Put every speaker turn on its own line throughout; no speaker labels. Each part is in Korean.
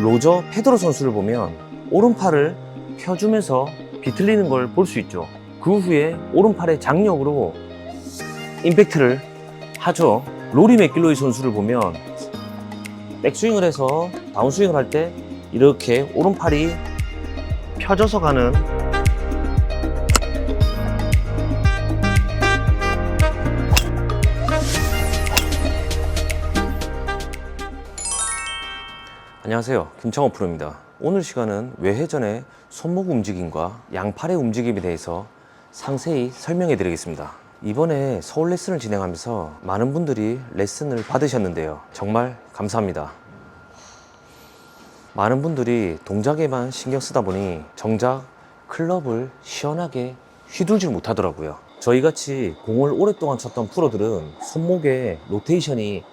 로저 페드로 선수를 보면 오른팔을 펴주면서 비틀리는 걸 볼 수 있죠. 그 후에 오른팔의 장력으로 임팩트를 하죠. 로리 맥길로이 선수를 보면 백스윙을 해서 다운스윙을 할 때 이렇게 오른팔이 펴져서 가는 안녕하세요, 김창호 프로입니다. 오늘 시간은 외회전의 손목 움직임과 양팔의 움직임에 대해서 상세히 설명해 드리겠습니다. 이번에 서울 레슨을 진행하면서 많은 분들이 레슨을 받으셨는데요, 정말 감사합니다. 많은 분들이 동작에만 신경 쓰다 보니 정작 클럽을 시원하게 휘둘질 못하더라고요. 저희같이 공을 오랫동안 쳤던 프로들은 손목의 로테이션이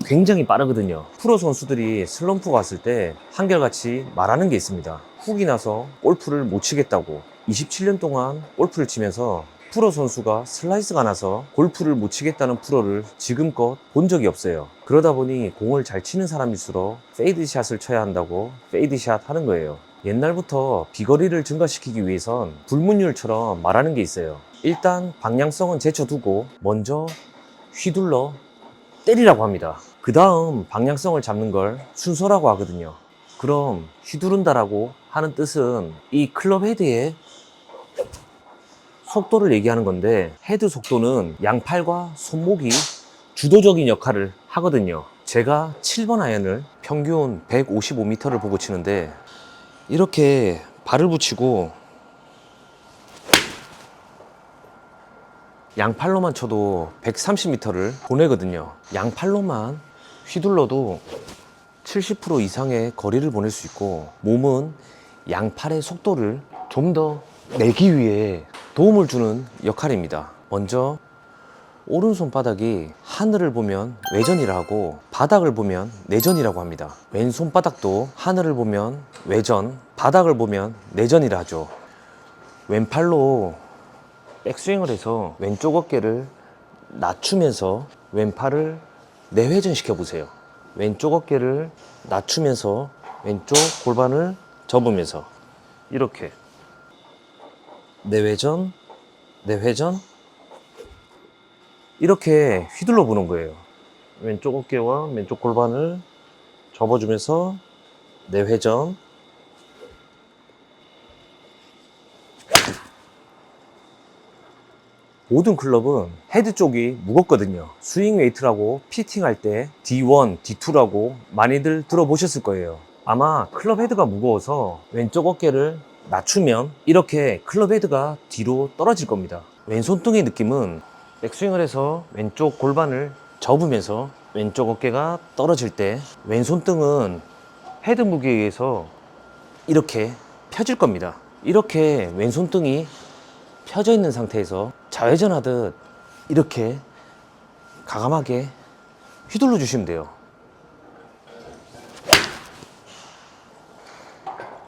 굉장히 빠르거든요. 프로 선수들이 슬럼프가 왔을 때 한결같이 말하는 게 있습니다. 훅이 나서 골프를 못 치겠다고. 27년 동안 골프를 치면서 프로 선수가 슬라이스가 나서 골프를 못 치겠다는 프로를 지금껏 본 적이 없어요. 그러다 보니 공을 잘 치는 사람일수록 페이드샷을 쳐야 한다고 페이드샷 하는 거예요. 옛날부터 비거리를 증가시키기 위해선 불문율처럼 말하는 게 있어요. 일단 방향성은 제쳐두고 먼저 휘둘러 때리라고 합니다. 그 다음 방향성을 잡는 걸 순서라고 하거든요. 그럼 휘두른다라고 하는 뜻은 이 클럽 헤드의 속도를 얘기하는 건데, 헤드 속도는 양팔과 손목이 주도적인 역할을 하거든요. 제가 7번 아이언을 평균 155m를 보고 치는데 이렇게 발을 붙이고 양팔로만 쳐도 130m를 보내거든요. 양팔로만 휘둘러도 70% 이상의 거리를 보낼 수 있고, 몸은 양팔의 속도를 좀 더 내기 위해 도움을 주는 역할입니다. 먼저 오른손바닥이 하늘을 보면 외전이라 하고 바닥을 보면 내전이라고 합니다. 왼손바닥도 하늘을 보면 외전, 바닥을 보면 내전이라 하죠. 왼팔로 백스윙을 해서 왼쪽 어깨를 낮추면서 왼팔을 내회전 시켜보세요. 왼쪽 어깨를 낮추면서 왼쪽 골반을 접으면서 이렇게 내회전, 내회전, 이렇게 휘둘러 보는 거예요. 왼쪽 어깨와 왼쪽 골반을 접어주면서 내회전, 모든 클럽은 헤드 쪽이 무겁거든요. 스윙 웨이트라고 피팅할 때 D1, D2라고 많이들 들어보셨을 거예요. 아마 클럽 헤드가 무거워서 왼쪽 어깨를 낮추면 이렇게 클럽 헤드가 뒤로 떨어질 겁니다. 왼손등의 느낌은 백스윙을 해서 왼쪽 골반을 접으면서 왼쪽 어깨가 떨어질 때 왼손등은 헤드 무게에 의해서 이렇게 펴질 겁니다. 이렇게 왼손등이 펴져 있는 상태에서 좌회전 하듯 이렇게 가감하게 휘둘러 주시면 돼요.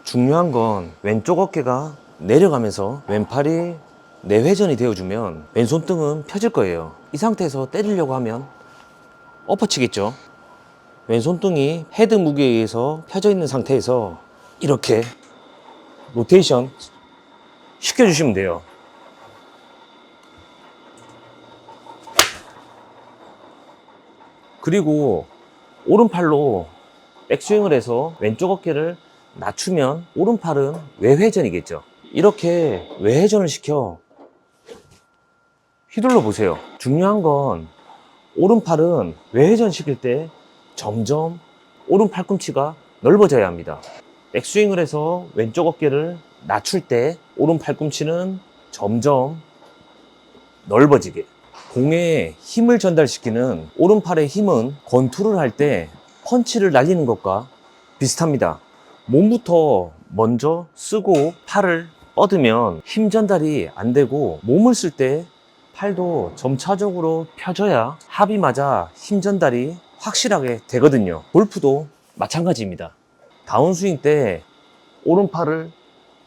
중요한 건 왼쪽 어깨가 내려가면서 왼팔이 내회전이 되어주면 왼손등은 펴질 거예요. 이 상태에서 때리려고 하면 엎어치겠죠. 왼손등이 헤드 무게에 의해서 펴져 있는 상태에서 이렇게 로테이션 시켜주시면 돼요. 그리고 오른팔로 백스윙을 해서 왼쪽 어깨를 낮추면 오른팔은 외회전이겠죠. 이렇게 외회전을 시켜 휘둘러 보세요. 중요한 건 오른팔은 외회전 시킬 때 점점 오른 팔꿈치가 넓어져야 합니다. 백스윙을 해서 왼쪽 어깨를 낮출 때 오른 팔꿈치는 점점 넓어지게. 공에 힘을 전달시키는 오른팔의 힘은 권투를 할 때 펀치를 날리는 것과 비슷합니다. 몸부터 먼저 쓰고 팔을 뻗으면 힘 전달이 안 되고, 몸을 쓸 때 팔도 점차적으로 펴져야 합이 맞아 힘 전달이 확실하게 되거든요. 골프도 마찬가지입니다. 다운스윙 때 오른팔을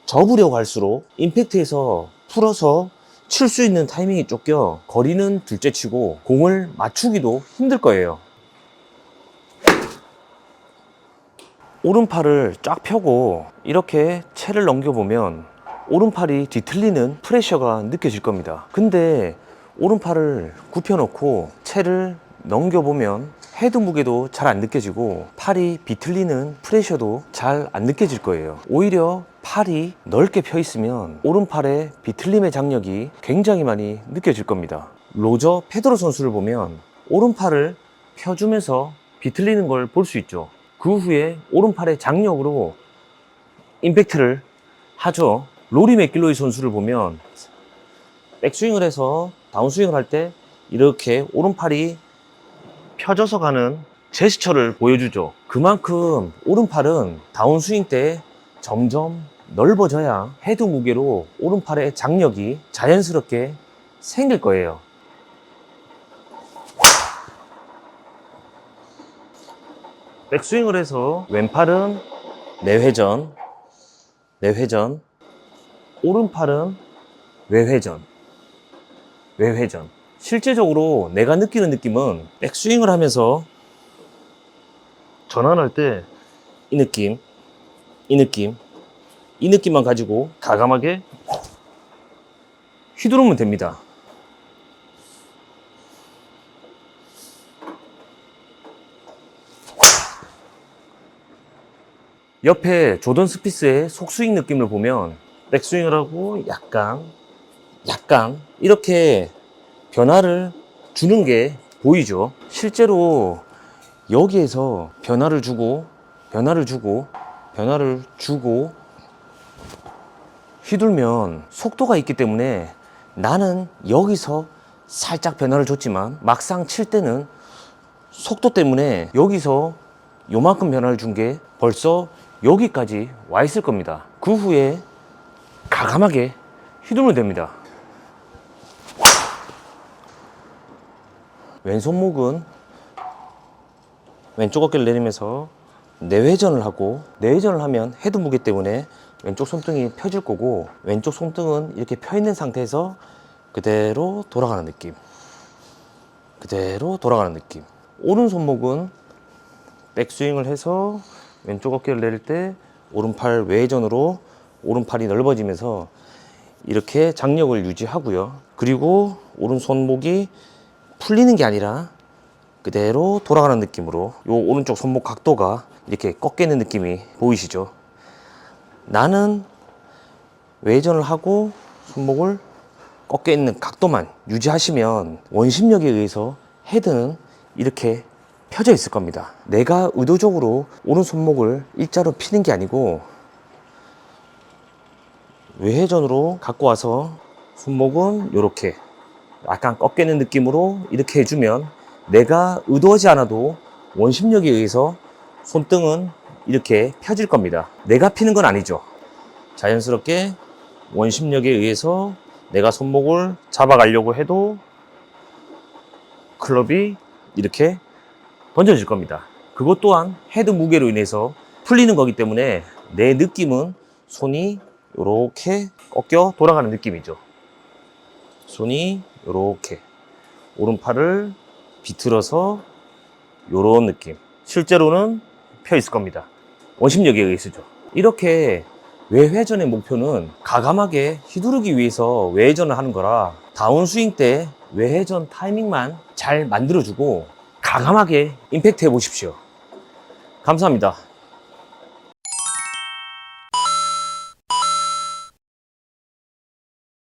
접으려고 할수록 임팩트에서 풀어서 칠 수 있는 타이밍이 쫓겨 거리는 둘째치고 공을 맞추기도 힘들 거예요. 오른팔을 쫙 펴고 이렇게 채를 넘겨보면 오른팔이 뒤틀리는 프레셔가 느껴질 겁니다. 근데 오른팔을 굽혀놓고 채를 넘겨보면 헤드 무게도 잘 안 느껴지고 팔이 비틀리는 프레셔도 잘 안 느껴질 거예요. 오히려 팔이 넓게 펴 있으면 오른팔의 비틀림의 장력이 굉장히 많이 느껴질 겁니다. 로저 페더러 선수를 보면 오른팔을 펴주면서 비틀리는 걸 볼 수 있죠. 그 후에 오른팔의 장력으로 임팩트를 하죠. 로리 맥길로이 선수를 보면 백스윙을 해서 다운스윙을 할 때 이렇게 오른팔이 펴져서 가는 제스처를 보여주죠. 그만큼 오른팔은 다운스윙 때 점점 넓어져야 헤드 무게로 오른팔의 장력이 자연스럽게 생길 거예요. 백스윙을 해서 왼팔은 내회전, 내회전, 오른팔은 외회전, 외회전. 실제적으로 내가 느끼는 느낌은 백스윙을 하면서 전환할 때 이 느낌, 이 느낌, 이 느낌만 가지고 과감하게 휘두르면 됩니다. 옆에 조던 스피스의 속스윙 느낌을 보면 백스윙을 하고 약간 이렇게 변화를 주는 게 보이죠. 실제로 여기에서 변화를 주고 휘둘면 속도가 있기 때문에 나는 여기서 살짝 변화를 줬지만 막상 칠 때는 속도 때문에 여기서 요만큼 변화를 준 게 벌써 여기까지 와 있을 겁니다. 그 후에 과감하게 휘두르면 됩니다. 왼손목은 왼쪽 어깨를 내리면서 내회전을 하고, 내회전을 하면 헤드 무게 때문에 왼쪽 손등이 펴질 거고, 왼쪽 손등은 이렇게 펴 있는 상태에서 그대로 돌아가는 느낌, 그대로 돌아가는 느낌. 오른손목은 백스윙을 해서 왼쪽 어깨를 내릴 때 오른팔 외회전으로 오른팔이 넓어지면서 이렇게 장력을 유지하고요. 그리고 오른손목이 풀리는 게 아니라 그대로 돌아가는 느낌으로 요 오른쪽 손목 각도가 이렇게 꺾여 있는 느낌이 보이시죠? 나는 외회전을 하고 손목을 꺾여 있는 각도만 유지하시면 원심력에 의해서 헤드는 이렇게 펴져 있을 겁니다. 내가 의도적으로 오른손목을 일자로 피는 게 아니고 외회전으로 갖고 와서 손목은 이렇게 약간 꺾여 있는 느낌으로 이렇게 해주면 내가 의도하지 않아도 원심력에 의해서 손등은 이렇게 펴질 겁니다. 내가 피는 건 아니죠. 자연스럽게 원심력에 의해서 내가 손목을 잡아가려고 해도 클럽이 이렇게 던져질 겁니다. 그것 또한 헤드 무게로 인해서 풀리는 거기 때문에 내 느낌은 손이 이렇게 꺾여 돌아가는 느낌이죠. 손이 이렇게 오른팔을 비틀어서 이런 느낌. 실제로는 펴 있을 겁니다. 원심력에 의해서죠. 이렇게 외회전의 목표는 과감하게 휘두르기 위해서 외회전을 하는 거라 다운스윙 때 외회전 타이밍만 잘 만들어주고 과감하게 임팩트 해보십시오. 감사합니다.